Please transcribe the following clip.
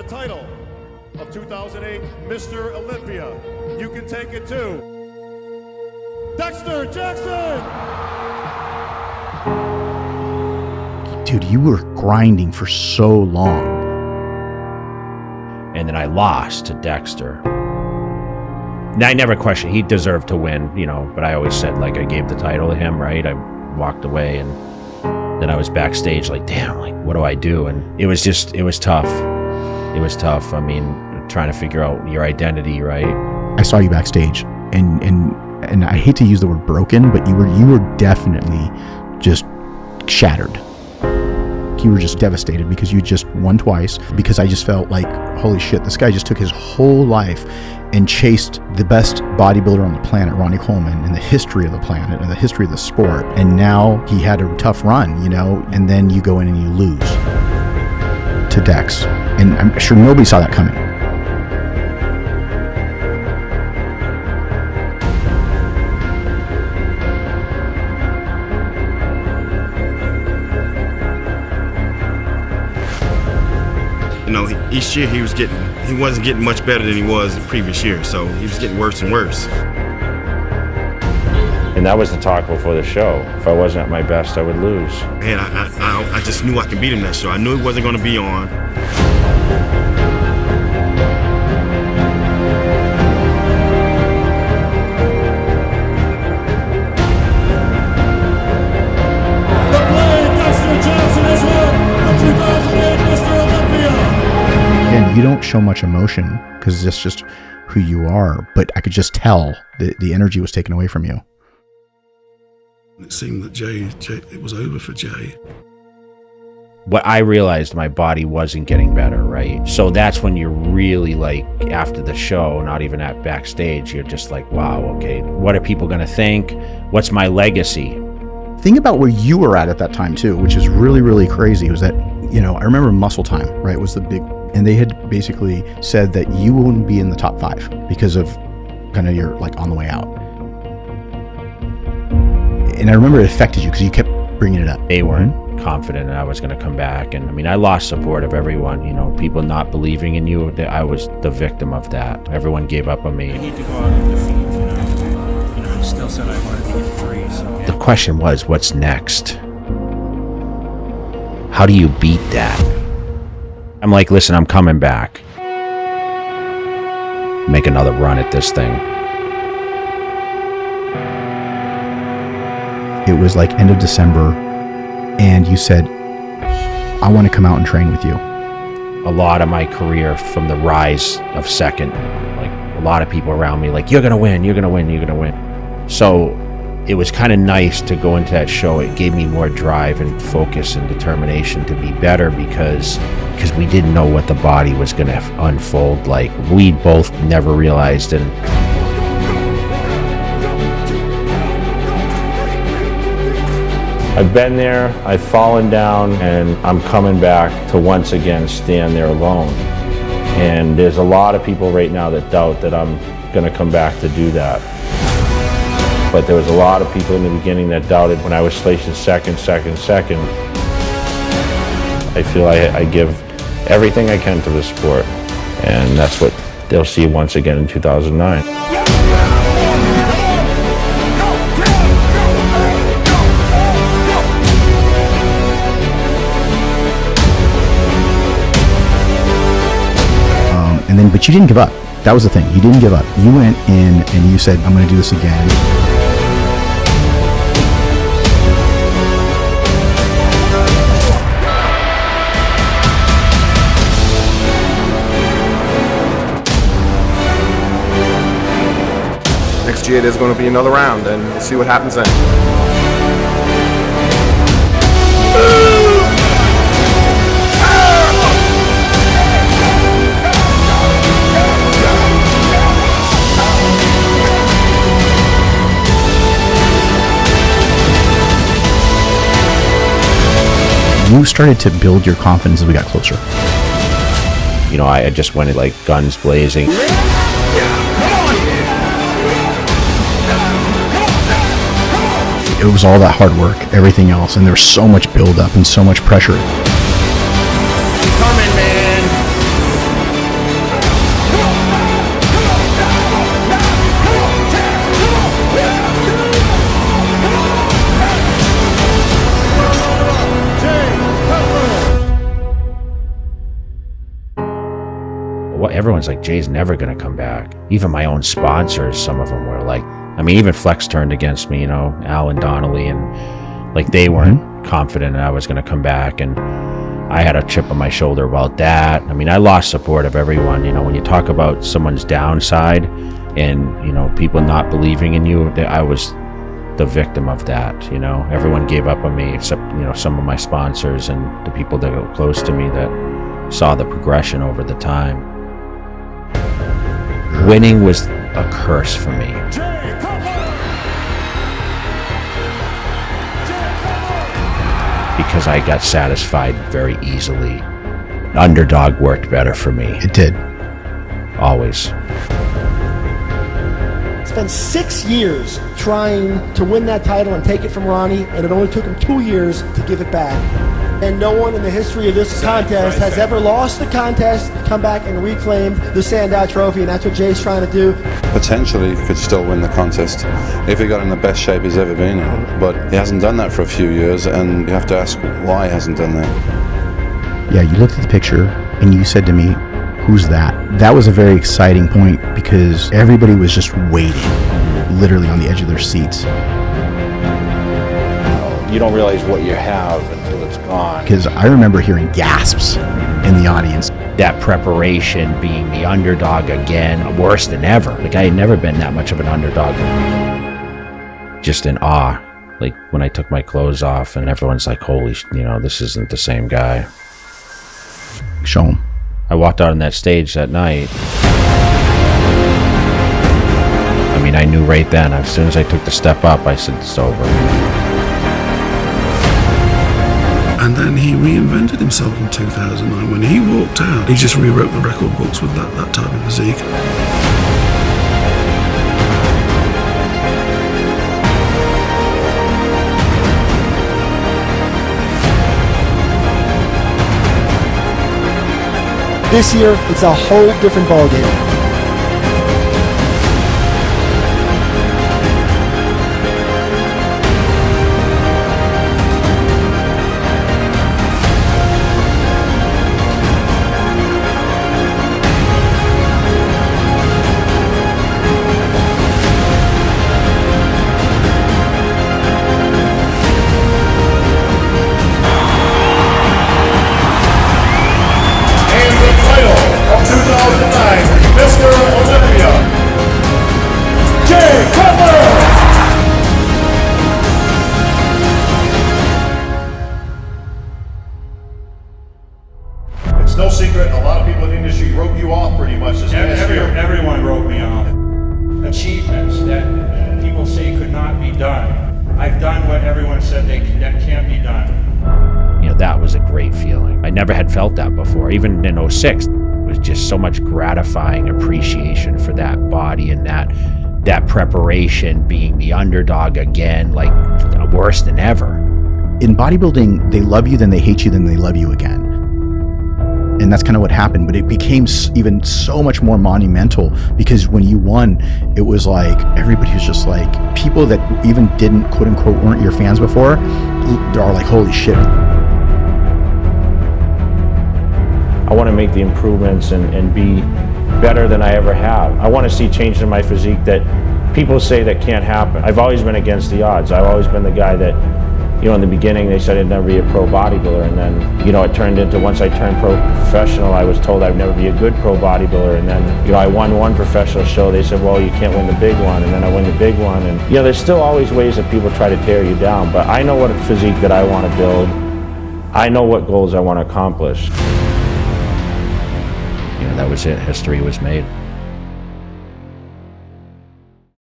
the title of 2008 Mr. Olympia. You can take it too. Dexter Jackson! Dude, you were grinding for so long. And then I lost to Dexter. Now, I never questioned, he deserved to win, you know, but I always said, like, I gave the title to him, right? I walked away, and then I was backstage like, damn, like, what do I do? And it was tough. It was tough. I mean, trying to figure out your identity, right? I saw you backstage, and I hate to use the word broken, but you were definitely just shattered. You were just devastated because you just won twice, because I just felt like, holy shit, this guy just took his whole life and chased the best bodybuilder on the planet, Ronnie Coleman, in the history of the planet and the history of the sport. And now he had a tough run, you know, and then you go in and you lose to Dex. And I'm sure nobody saw that coming. You know, each year he wasn't getting much better than he was the previous year, so he was getting worse and worse. And that was the talk before the show. If I wasn't at my best, I would lose. And I just knew I could beat him that show. I knew he wasn't going to be on. You don't show much emotion because it's just who you are, but I could just tell the energy was taken away from you. It seemed that it was over for Jay. What I realized, my body wasn't getting better, right? So that's when you're really like, after the show, not even at backstage, you're just like, wow, okay, what are people gonna think? What's my legacy? Think about where you were at that time too, which is really, really crazy, was that, you know, I remember Muscle Time, right, was the big, and they had basically said that you wouldn't be in the top 5 because of kind of your, like, on the way out. And I remember it affected you because you kept bringing it up. They weren't confident that I was going to come back. And I mean, I lost support of everyone, you know, people not believing in you. I was the victim of that. Everyone gave up on me. I need to go out and defeat, you know, I still said I wanted to get free. So. The question was, what's next? How do you beat that? I'm like, listen, I'm coming back. Make another run at this thing. It was like end of December, and you said, I want to come out and train with you. A lot of my career, from the rise of second, like a lot of people around me, like, you're going to win, you're going to win, you're going to win. So it was kind of nice to go into that show. It gave me more drive and focus and determination to be better because we didn't know what the body was going to unfold like. We both never realized. And I've been there, I've fallen down, and I'm coming back to once again stand there alone. And there's a lot of people right now that doubt that I'm going to come back to do that. But there was a lot of people in the beginning that doubted when I was placing second. I feel I give everything I can to the sport, and that's what they'll see once again in 2009. But you didn't give up. That was the thing. You didn't give up. You went in and you said, I'm going to do this again. Next year there's going to be another round, and we'll see what happens then. You started to build your confidence as we got closer. You know, I just went like guns blazing. It was all that hard work, everything else, and there was so much buildup and so much pressure. Coming, man. everyone's like, Jay's never going to come back. Even my own sponsors, some of them were like, I mean, even Flex turned against me, you know, Alan Donnelly, and like they weren't confident I was going to come back. And I had a chip on my shoulder about that. I mean, I lost support of everyone. You know, when you talk about someone's downside and, you know, people not believing in you, I was the victim of that. You know, everyone gave up on me except, you know, some of my sponsors and the people that were close to me that saw the progression over the time. Winning was a curse for me. Because I got satisfied very easily. Underdog worked better for me. It did. Always. Spent 6 years trying to win that title and take it from Ronnie, and it only took him 2 years to give it back. And no one in the history of this contest has ever lost the contest, come back and reclaimed the Sandow Trophy, and that's what Jay's trying to do. Potentially could still win the contest if he got in the best shape he's ever been in. But he hasn't done that for a few years, and you have to ask why he hasn't done that. Yeah, you looked at the picture and you said to me, who's that? That was a very exciting point because everybody was just waiting, literally on the edge of their seats. You don't realize what you have until it's gone. Because I remember hearing gasps in the audience. That preparation, being the underdog again, worse than ever. Like, I had never been that much of an underdog. Just in awe. Like, when I took my clothes off and everyone's like, holy, you know, this isn't the same guy. Show him. I walked out on that stage that night. I mean, I knew right then, as soon as I took the step up, I said, it's over. And then he reinvented himself in 2009. When he walked out, he just rewrote the record books with that type of physique. This year, it's a whole different ballgame. Mr. Olympia, Jay Cutler! It's no secret, a lot of people in the industry wrote you off pretty much this past year. Everyone wrote me off. Achievements that people say could not be done. I've done what everyone said that can't be done. You know, that was a great feeling. I never had felt that before, even in 06. Was just so much gratifying appreciation for that body and that preparation, being the underdog again, like worse than ever. In bodybuilding, they love you, then they hate you, then they love you again. And that's kind of what happened, but it became even so much more monumental because when you won, it was like everybody was just like, people that even didn't, quote unquote, weren't your fans before, are like, holy shit. I want to make the improvements and be better than I ever have. I want to see change in my physique that people say that can't happen. I've always been against the odds. I've always been the guy that, you know, in the beginning they said I'd never be a pro bodybuilder, and then, you know, it turned into, once I turned professional, I was told I'd never be a good pro bodybuilder, and then, you know, I won one professional show. They said, well, you can't win the big one, and then I win the big one, and, you know, there's still always ways that people try to tear you down, but I know what physique that I want to build. I know what goals I want to accomplish. You know, that was it. History was made.